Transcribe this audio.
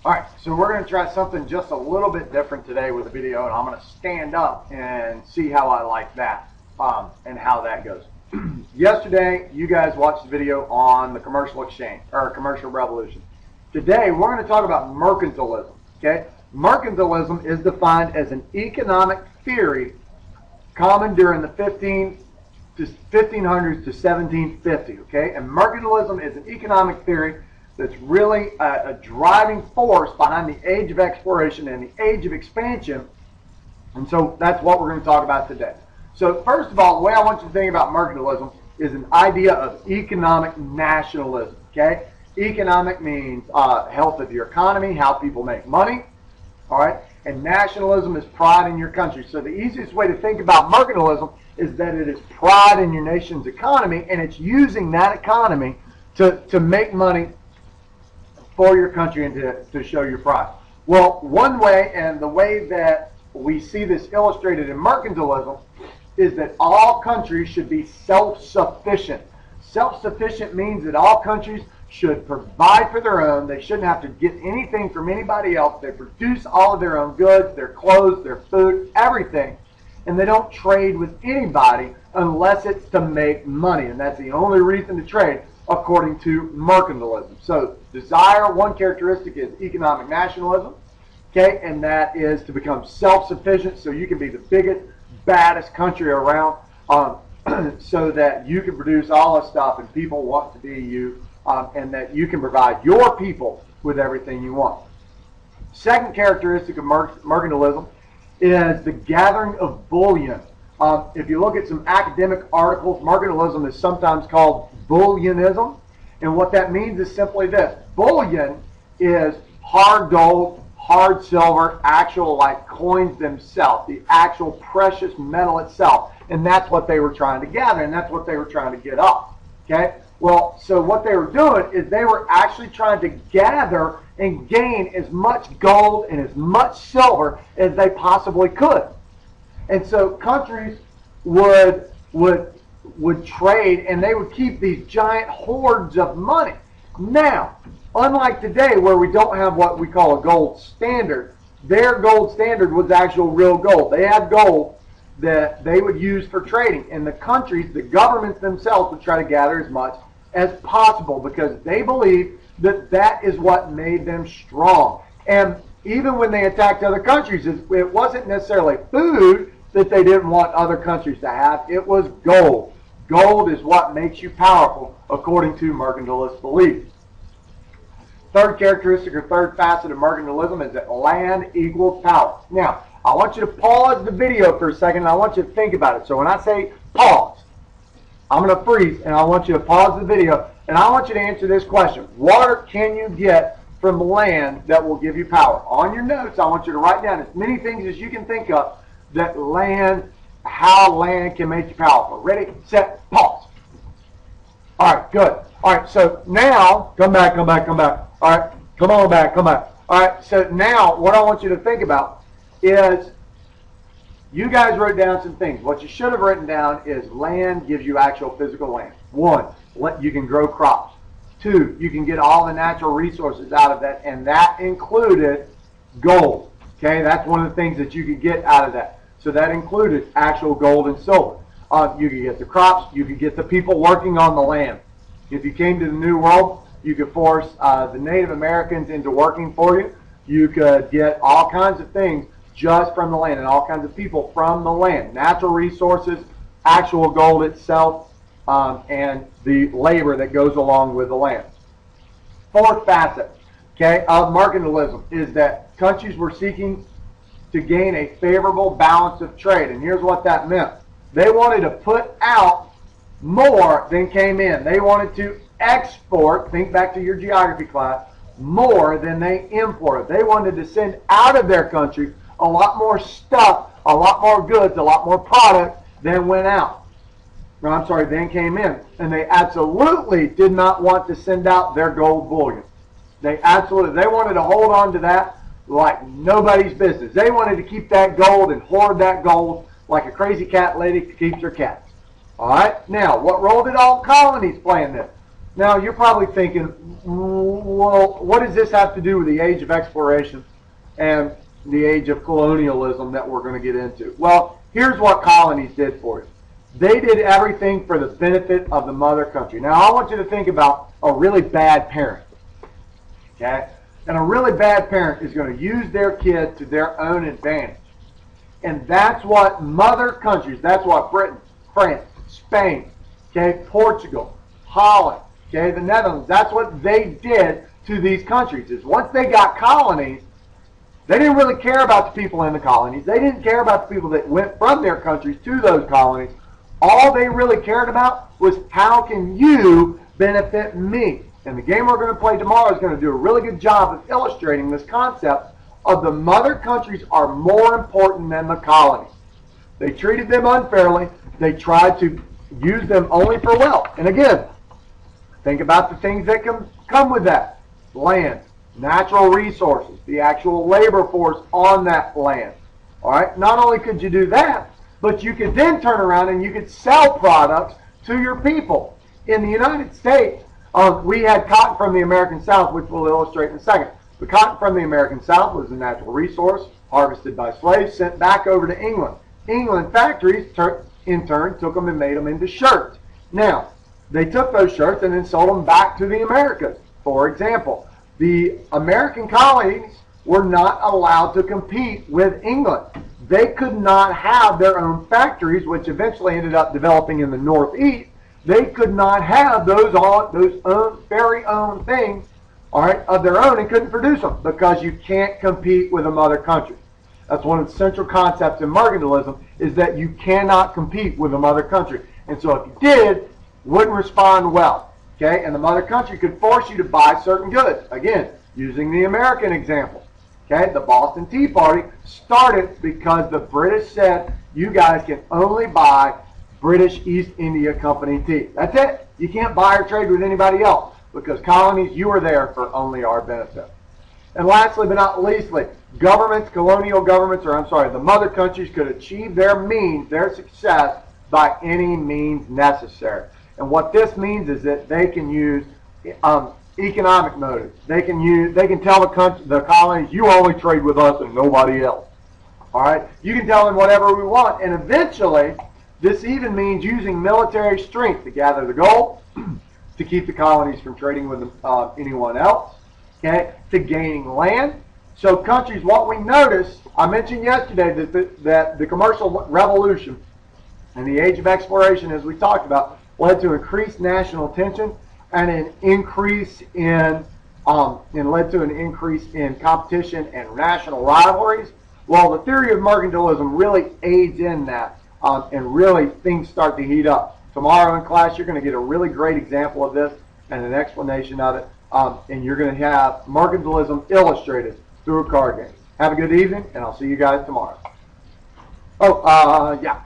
Alright, so we're going to try something just a little bit different today with the video, and I'm going to stand up and see how I like that and how that goes. Yesterday, you guys watched the video on the commercial exchange, or commercial revolution. Today, we're going to talk about mercantilism. Okay, mercantilism is defined as an economic theory common during the 1500s to 1750. Okay, and mercantilism is an economic theory that's really a driving force behind the age of exploration and the age of expansion. And so that's what we're going to talk about today. So first of all, the way I want you to think about mercantilism is an idea of economic nationalism. Okay, economic means health of your economy, how people make money. All right, and nationalism is pride in your country. So the easiest way to think about mercantilism is that it is pride in your nation's economy, and it's using that economy to make money for your country and to show your pride. Well, one way, and the way that we see this illustrated in mercantilism, is that all countries should be self-sufficient. Self-sufficient means that all countries should provide for their own. They shouldn't have to get anything from anybody else. They produce all of their own goods, their clothes, their food, everything. And they don't trade with anybody unless it's to make money. And that's the only reason to trade, according to mercantilism. So desire, one characteristic is economic nationalism, okay, and that is to become self-sufficient so you can be the biggest, baddest country around, so that you can produce all this stuff and people want to be you, and that you can provide your people with everything you want. Second characteristic of mercantilism is the gathering of bullion. If you look at some academic articles, mercantilism is sometimes called bullionism, and what that means is simply this: bullion is hard gold, hard silver, actual like coins themselves, the actual precious metal itself, and that's what they were trying to gather, and that's what they were trying to get up. Okay, well, so what they were doing is they were actually trying to gather and gain as much gold and as much silver as they possibly could. And so countries would trade, and they would keep these giant hoards of money. Now, unlike today where we don't have what we call a gold standard, their gold standard was actual real gold. They had gold that they would use for trading. And the countries, the governments themselves, would try to gather as much as possible because they believed that that is what made them strong. And even when they attacked other countries, it wasn't necessarily food that they didn't want other countries to have. It was gold. Gold is what makes you powerful, according to mercantilist beliefs. Third characteristic or third facet of mercantilism is that land equals power. Now, I want you to pause the video for a second, and I want you to think about it. So when I say pause, I'm going to freeze, and I want you to pause the video, and I want you to answer this question: what can you get from land that will give you power? On your notes, I want you to write down as many things as you can think of that land, how land can make you powerful. Ready, set, pause. All right, good. All right, so now, come back. All right, come on back. All right, so now what I want you to think about is you guys wrote down some things. What you should have written down is land gives you actual physical land. One, you can grow crops. Two, you can get all the natural resources out of that, and that included gold. Okay, that's one of the things that you could get out of that. So that included actual gold and silver. You could get the crops. You could get the people working on the land. If you came to the New World, you could force the Native Americans into working for you. You could get all kinds of things just from the land and all kinds of people from the land. Natural resources, actual gold itself, and the labor that goes along with the land. Fourth facet, okay, of mercantilism is that countries were seeking to gain a favorable balance of trade. And here's what that meant. They wanted to put out more than came in. They wanted to export, think back to your geography class, more than they imported. They wanted to send out of their country a lot more stuff, a lot more goods, a lot more product than went out. No, I'm sorry, than came in. And they absolutely did not want to send out their gold bullion. They wanted to hold on to that like nobody's business. They wanted to keep that gold and hoard that gold like a crazy cat lady keeps her cats. All right? Now, what role did all colonies play in this? Now, you're probably thinking, well, what does this have to do with the age of exploration and the age of colonialism that we're going to get into? Well, here's what colonies did for you. They did everything for the benefit of the mother country. Now, I want you to think about a really bad parent. Okay? And a really bad parent is going to use their kid to their own advantage. And that's what mother countries, that's what Britain, France, Spain, okay, Portugal, Holland, okay, the Netherlands, that's what they did to these countries. Is once they got colonies, they didn't really care about the people in the colonies. They didn't care about the people that went from their countries to those colonies. All they really cared about was, how can you benefit me? And the game we're going to play tomorrow is going to do a really good job of illustrating this concept of the mother countries are more important than the colonies. They treated them unfairly. They tried to use them only for wealth. And again, think about the things that can come with that. Land, natural resources, the actual labor force on that land. All right. Not only could you do that, but you could then turn around and you could sell products to your people. In the United States, we had cotton from the American South, which we'll illustrate in a second. The cotton from the American South was a natural resource harvested by slaves, sent back over to England. England factories, in turn, took them and made them into shirts. Now, they took those shirts and then sold them back to the Americas. For example, the American colonies were not allowed to compete with England. They could not have their own factories, which eventually ended up developing in the Northeast. They could not have those very own things, all right, of their own, and couldn't produce them because you can't compete with a mother country. That's one of the central concepts in mercantilism, is that you cannot compete with a mother country. And so if you did, wouldn't respond well. Okay, and the mother country could force you to buy certain goods. Again, using the American example. Okay, the Boston Tea Party started because the British said, you guys can only buy British East India Company tea. That's it. You can't buy or trade with anybody else, because colonies, you are there for only our benefit. And lastly, but not leastly, governments, colonial governments, the mother countries could achieve their means, their success, by any means necessary. And what this means is that they can use economic motives. They can tell the colonies, you only trade with us and nobody else. All right? You can tell them whatever we want, and eventually, this even means using military strength to gather the gold, to keep the colonies from trading with anyone else, okay, to gaining land. So countries, what we notice, I mentioned yesterday that the commercial revolution and the age of exploration, as we talked about, led to increased national tension and an increase in led to an increase in competition and national rivalries. Well, the theory of mercantilism really aids in that, and really things start to heat up. Tomorrow in class, you're going to get a really great example of this and an explanation of it, and you're going to have mercantilism illustrated through a card game. Have a good evening, and I'll see you guys tomorrow. Oh, yeah.